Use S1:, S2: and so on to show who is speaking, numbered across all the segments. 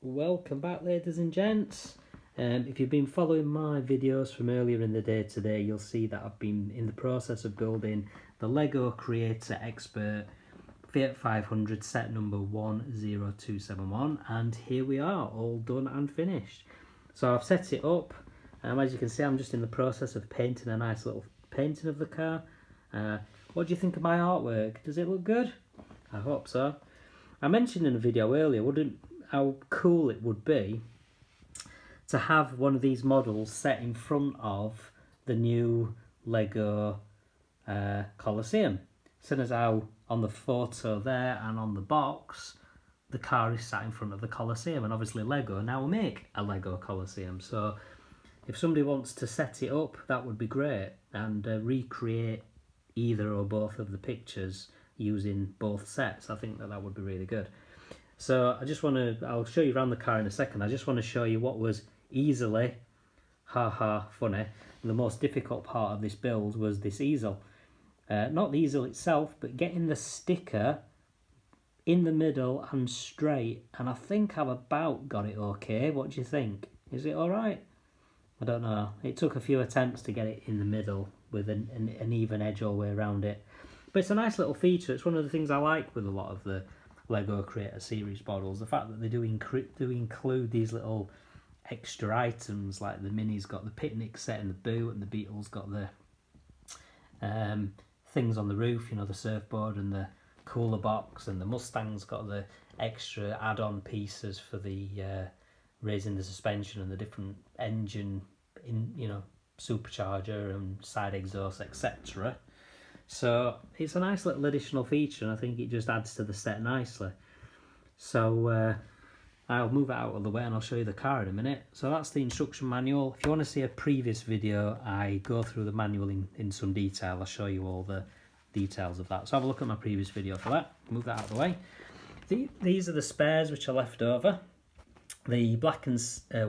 S1: Welcome back, ladies and gents. If you've been following my videos from earlier in the day today, you'll see that I've been in the process of building the Lego Creator Expert Fiat 500 set number 10271, and here we are, all done and finished. So I've set it up. As you can see, I'm just in the process of painting a nice little painting of the car. What do you think of my artwork? Does it look good? I hope so. I mentioned in a video earlier how cool it would be to have one of these models set in front of the new Lego Colosseum. Seeing as how on the photo there and on the box the car is sat in front of the Colosseum, and obviously Lego now make a Lego Colosseum, so if somebody wants to set it up, that would be great, and recreate either or both of the pictures using both sets. I think that would be really good. So I'll show you around the car in a second. I just want to show you what was easily, funny, the most difficult part of this build was this easel. Not the easel itself, but getting the sticker in the middle and straight. And I think I've about got it okay. What do you think? Is it alright? I don't know. It took a few attempts to get it in the middle with an even edge all the way around it. But it's a nice little feature. It's one of the things I like with a lot of the Lego Creator Series models, the fact that they do include these little extra items, like the Mini's got the picnic set in the boot, and the Beetle's got the things on the roof, you know, the surfboard and the cooler box, and the Mustang's got the extra add-on pieces for the raising the suspension and the different engine, supercharger and side exhaust, etc. So it's a nice little additional feature, and I think it just adds to the set nicely. So I'll move it out of the way and I'll show you the car in a minute. So that's the instruction manual. If you want to see a previous video, I go through the manual in some detail. I'll show you all the details of that. So have a look at my previous video for that. Move that out of the way. These are the spares which are left over. The black and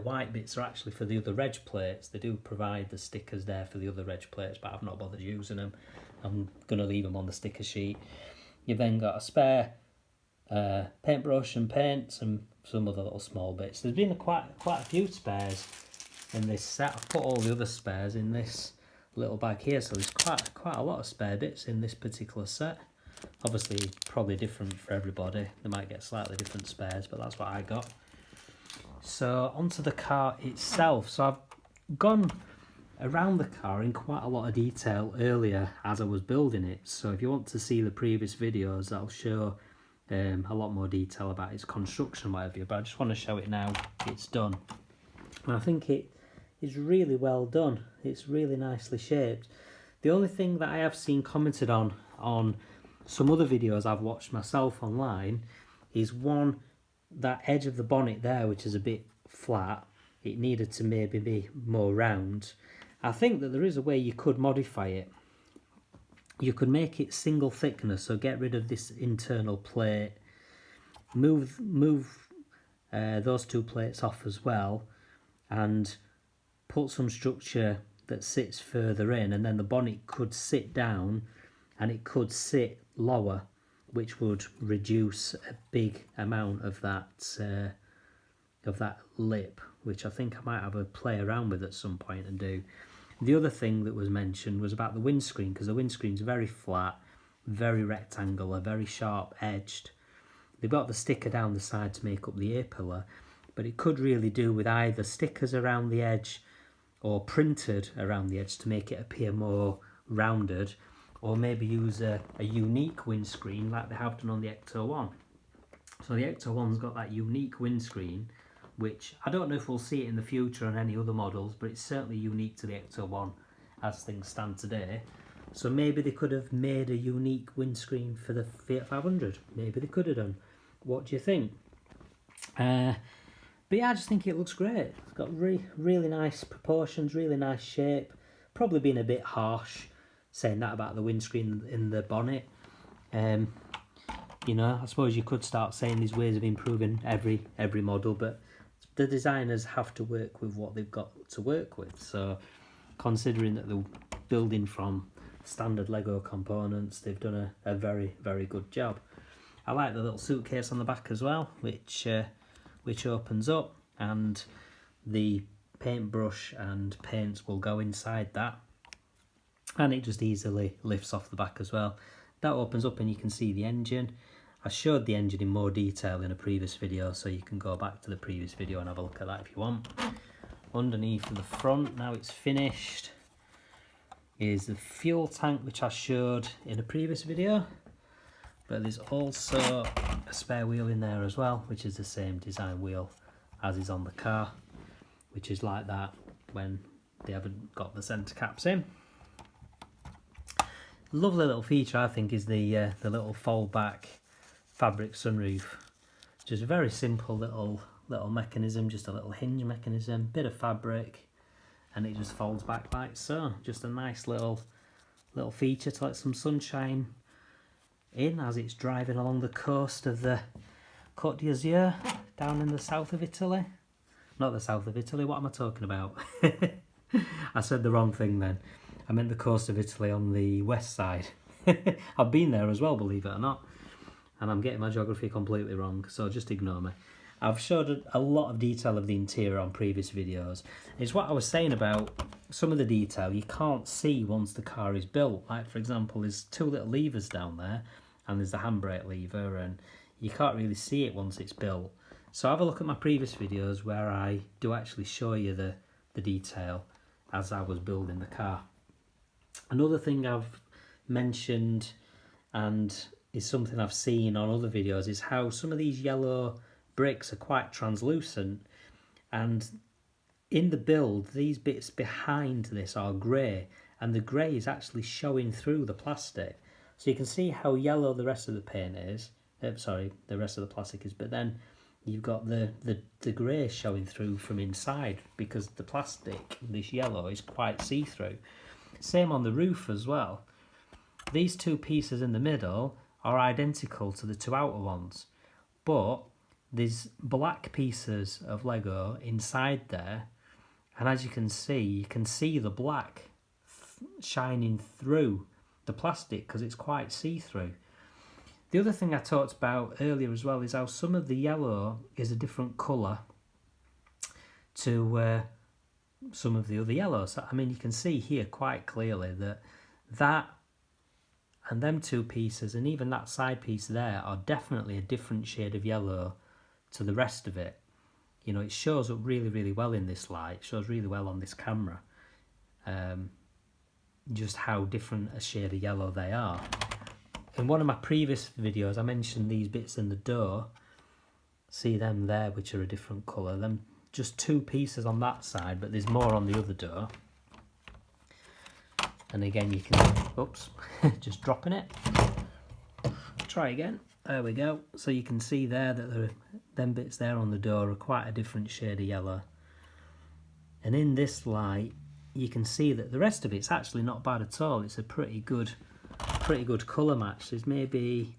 S1: white bits are actually for the other reg plates. They do provide the stickers there for the other reg plates, but I've not bothered using them. I'm going to leave them on the sticker sheet. You've then got a spare paintbrush and paints and some other little small bits. There's been quite a few spares in this set. I've put all the other spares in this little bag here, so there's quite a lot of spare bits in this particular set. Obviously, probably different for everybody. They might get slightly different spares, but that's what I got. So onto the car itself. So I've gone around the car in quite a lot of detail earlier as I was building it. So if you want to see the previous videos, I'll show a lot more detail about its construction and whatever, but I just want to show it now it's done. And I think it is really well done. It's really nicely shaped. The only thing that I have seen commented on some other videos I've watched myself online is that edge of the bonnet there, which is a bit flat. It needed to maybe be more round. I think that there is a way you could modify it. You could make it single thickness, so get rid of this internal plate, move those two plates off as well, and put some structure that sits further in, and then the bonnet could sit down and it could sit lower, which would reduce a big amount of that lip, which I think I might have a play around with at some point and do. The other thing that was mentioned was about the windscreen, because the windscreen's very flat, very rectangular, very sharp edged. They've got the sticker down the side to make up the A-pillar, but it could really do with either stickers around the edge or printed around the edge to make it appear more rounded, or maybe use a unique windscreen like they have done on the Ecto 1. So the Ecto 1's got that unique windscreen, which I don't know if we'll see it in the future on any other models, but it's certainly unique to the Ecto 1 as things stand today. So maybe they could have made a unique windscreen for the Fiat 500. Maybe they could have done. What do you think? But yeah, I just think it looks great. It's got really nice proportions, really nice shape. Probably been a bit harsh saying that about the windscreen in the bonnet. I suppose you could start saying there's ways of improving every model, but the designers have to work with what they've got to work with. So considering that they're building from standard Lego components, they've done a very good job. I like the little suitcase on the back as well, which which opens up, and the paintbrush and paints will go inside that, and it just easily lifts off the back as well. That opens up and you can see the engine. I showed the engine in more detail in a previous video, so you can go back to the previous video and have a look at that if you want. Underneath the front, now it's finished, is the fuel tank, which I showed in a previous video, but there's also a spare wheel in there as well, which is the same design wheel as is on the car, which is like that when they haven't got the centre caps in. Lovely little feature, I think, is the little fold back fabric sunroof. Just a very simple little mechanism, just a little hinge mechanism, bit of fabric, and it just folds back like so. Just a nice little feature to let some sunshine in as it's driving along the coast of the Côte d'Azur down in the south of Italy. Not the south of Italy, what am I talking about? I said the wrong thing then. I meant the coast of Italy on the west side. I've been there as well, believe it or not, and I'm getting my geography completely wrong, so just ignore me. I've showed a lot of detail of the interior on previous videos. It's what I was saying about some of the detail you can't see once the car is built. Like, for example, there's two little levers down there, and there's the handbrake lever, and you can't really see it once it's built. So have a look at my previous videos where I do actually show you the detail as I was building the car. Another thing I've mentioned, and is something I've seen on other videos, is how some of these yellow bricks are quite translucent, and in the build these bits behind this are grey, and the grey is actually showing through the plastic. So you can see how yellow the rest of the paint is, the rest of the plastic is, but then you've got the grey showing through from inside because the plastic, this yellow, is quite see-through. Same on the roof as well. These two pieces in the middle are identical to the two outer ones, but there's black pieces of Lego inside there, and as you can see the black shining through the plastic because it's quite see-through. The other thing I talked about earlier as well is how some of the yellow is a different colour to some of the other yellows. I mean, you can see here quite clearly that and them two pieces and even that side piece there are definitely a different shade of yellow to the rest of it. You know, it shows up really, really well in this light. It shows really well on this camera. Just how different a shade of yellow they are. In one of my previous videos, I mentioned these bits in the door. See them there, which are a different colour. Them just two pieces on that side, but there's more on the other door. And again, you can, oops, just dropping it. Try again. There we go. So you can see there that them bits there on the door are quite a different shade of yellow. And in this light, you can see that the rest of it's actually not bad at all. It's a pretty good colour match. There's maybe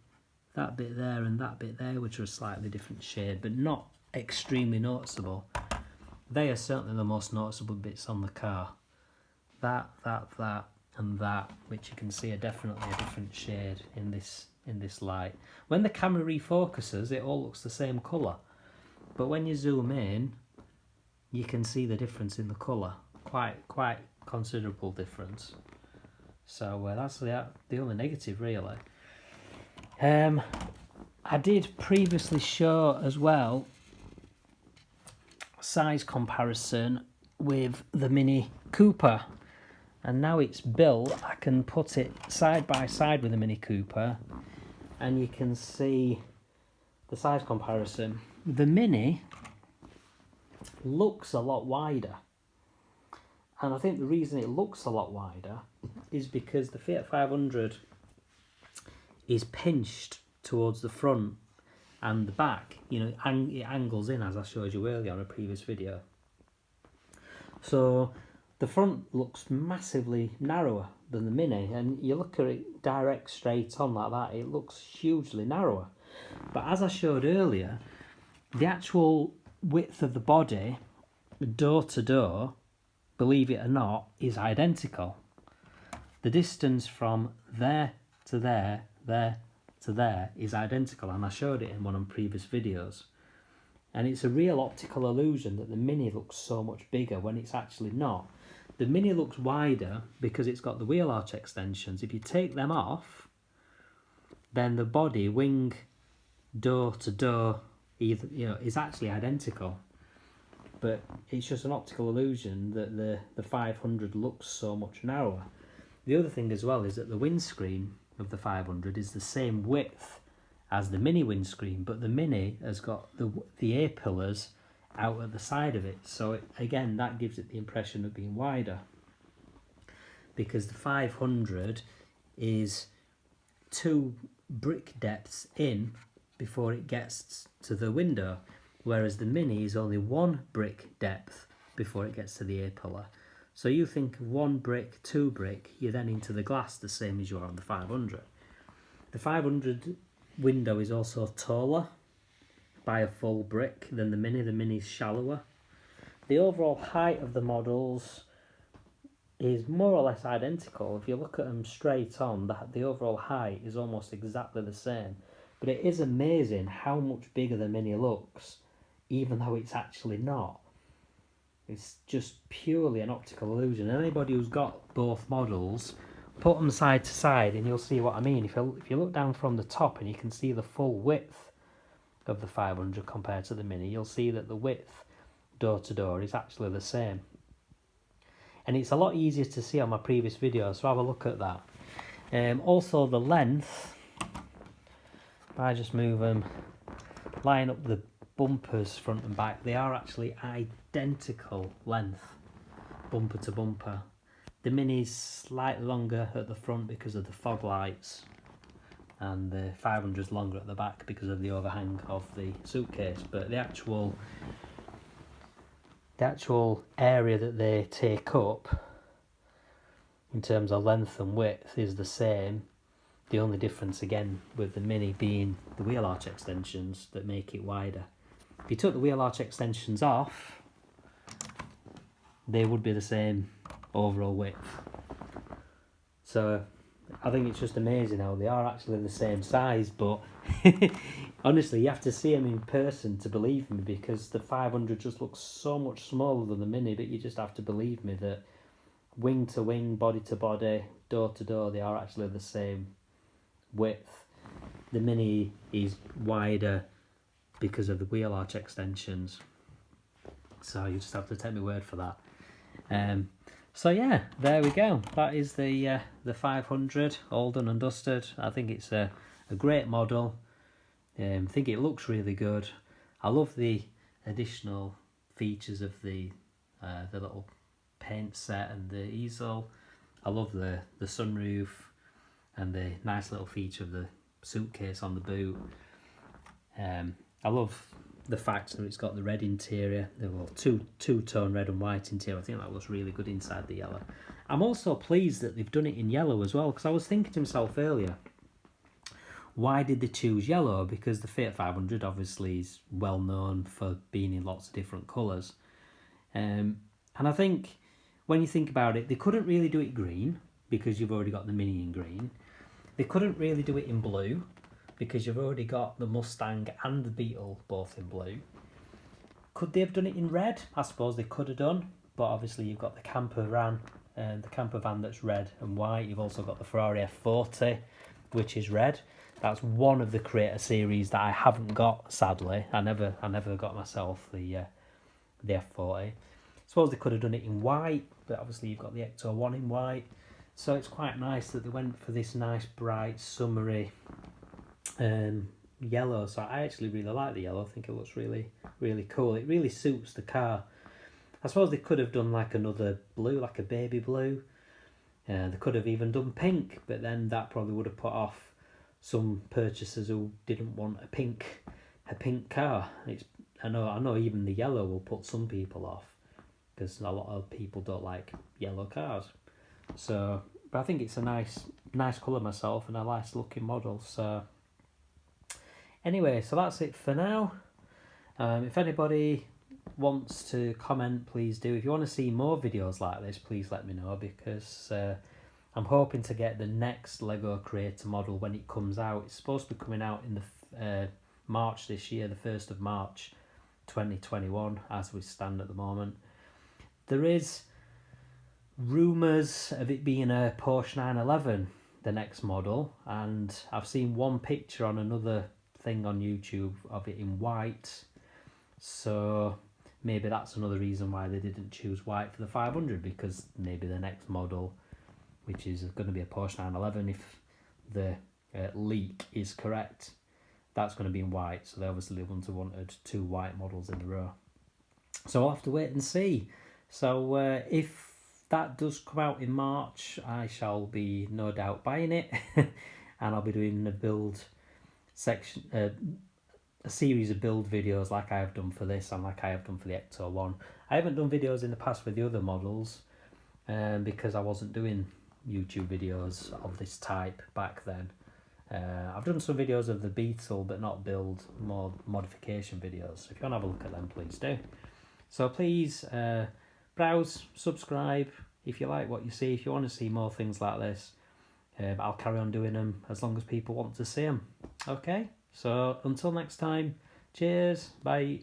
S1: that bit there and that bit there, which are a slightly different shade, but not extremely noticeable. They are certainly the most noticeable bits on the car. That, and that, which you can see are definitely a different shade in this light. When the camera refocuses, it all looks the same colour, but when you zoom in, you can see the difference in the colour. Quite considerable difference. So that's the only negative, really. I did previously show as well size comparison with the Mini Cooper, and now it's built, I can put it side by side with the Mini Cooper and you can see the size comparison. The Mini looks a lot wider, and I think the reason it looks a lot wider is because the Fiat 500 is pinched towards the front and the back. You know, it angles in, as I showed you earlier on a previous video. So the front looks massively narrower than the Mini, and you look at it direct straight on like that, it looks hugely narrower. But as I showed earlier, the actual width of the body, door to door, believe it or not, is identical. The distance from there to there, there to there is identical, and I showed it in one of my previous videos. And it's a real optical illusion that the Mini looks so much bigger when it's actually not. The Mini looks wider because it's got the wheel arch extensions. If you take them off, then the body, wing, door to door, either, is actually identical. But it's just an optical illusion that the 500 looks so much narrower. The other thing as well is that the windscreen of the 500 is the same width as the Mini windscreen, but the Mini has got the A-pillars out at the side of it. So again, that gives it the impression of being wider, because the 500 is 2 brick depths in before it gets to the window, whereas the Mini is only 1 brick depth before it gets to the A-pillar. So you think of 1 brick, 2 brick, you're then into the glass the same as you are on the 500. The 500 window is also taller by a full brick than the Mini. The Mini is shallower. The overall height of the models is more or less identical. If you look at them straight on, the overall height is almost exactly the same. But it is amazing how much bigger the Mini looks, even though it's actually not. It's just purely an optical illusion. Anybody who's got both models, put them side to side and you'll see what I mean. If you look down from the top and you can see the full width of the 500 compared to the Mini, you'll see that the width door to door is actually the same. And it's a lot easier to see on my previous video, so have a look at that. Also the length, if I just move them, line up the bumpers front and back, they are actually identical length, bumper to bumper. The Mini's slightly longer at the front because of the fog lights, and the 500's longer at the back because of the overhang of the suitcase. But the actual area that they take up in terms of length and width is the same. The only difference again with the Mini being the wheel arch extensions that make it wider. If you took the wheel arch extensions off, they would be the same overall width. So I think it's just amazing how they are actually the same size, but honestly you have to see them in person to believe me, because the 500 just looks so much smaller than the Mini, but you just have to believe me that wing to wing, body to body, door to door, they are actually the same width. The Mini is wider because of the wheel arch extensions, so you just have to take my word for that. So yeah, there we go. That is the 500, all done and dusted. I think it's a great model. I think it looks really good. I love the additional features of the little paint set and the easel. I love the sunroof and the nice little feature of the suitcase on the boot. I love the fact that it's got the red interior, the two-tone red and white interior. I think that looks really good inside the yellow. I'm also pleased that they've done it in yellow as well, because I was thinking to myself earlier, why did they choose yellow? Because the Fiat 500 obviously is well known for being in lots of different colours. And I think when you think about it, they couldn't really do it green because you've already got the Mini in green. They couldn't really do it in blue because you've already got the Mustang and the Beetle both in blue. Could they have done it in red? I suppose they could have done, but obviously you've got the camper van that's red and white. You've also got the Ferrari F40, which is red. That's one of the creator series that I haven't got, sadly. I never got myself the F40. I suppose they could have done it in white, but obviously you've got the Ecto 1 in white. So it's quite nice that they went for this nice, bright, summery yellow. So I actually really like the yellow. I think it looks really, really cool. It really suits the car. I suppose they could have done like another blue, like a baby blue. They could have even done pink, but then that probably would have put off some purchasers who didn't want a pink car. I know even the yellow will put some people off, because a lot of people don't like yellow cars. So, but I think it's a nice colour myself and a nice looking model. So anyway, so that's it for now. If anybody wants to comment, please do. If you want to see more videos like this, please let me know, because I'm hoping to get the next Lego Creator model when it comes out. It's supposed to be coming out in the March this year, the 1st of March 2021 as we stand at the moment. There is rumours of it being a Porsche 911, the next model, and I've seen one picture on another thing on YouTube of it in white, so maybe that's another reason why they didn't choose white for the 500, because maybe the next model, which is going to be a Porsche 911 if the leak is correct, that's going to be in white, so they obviously wouldn't have wanted two white models in a row. So I'll have to wait and see. So if that does come out in March, I shall be no doubt buying it and I'll be doing a build section, a series of build videos like I have done for this and like I have done for the Ecto 1. I haven't done videos in the past with the other models because I wasn't doing YouTube videos of this type back then. I've done some videos of the Beetle, but not build, more modification videos. So if you want to have a look at them, please do. So please browse, subscribe if you like what you see. If you want to see more things like this, I'll carry on doing them as long as people want to see them. Okay, so until next time, cheers, bye.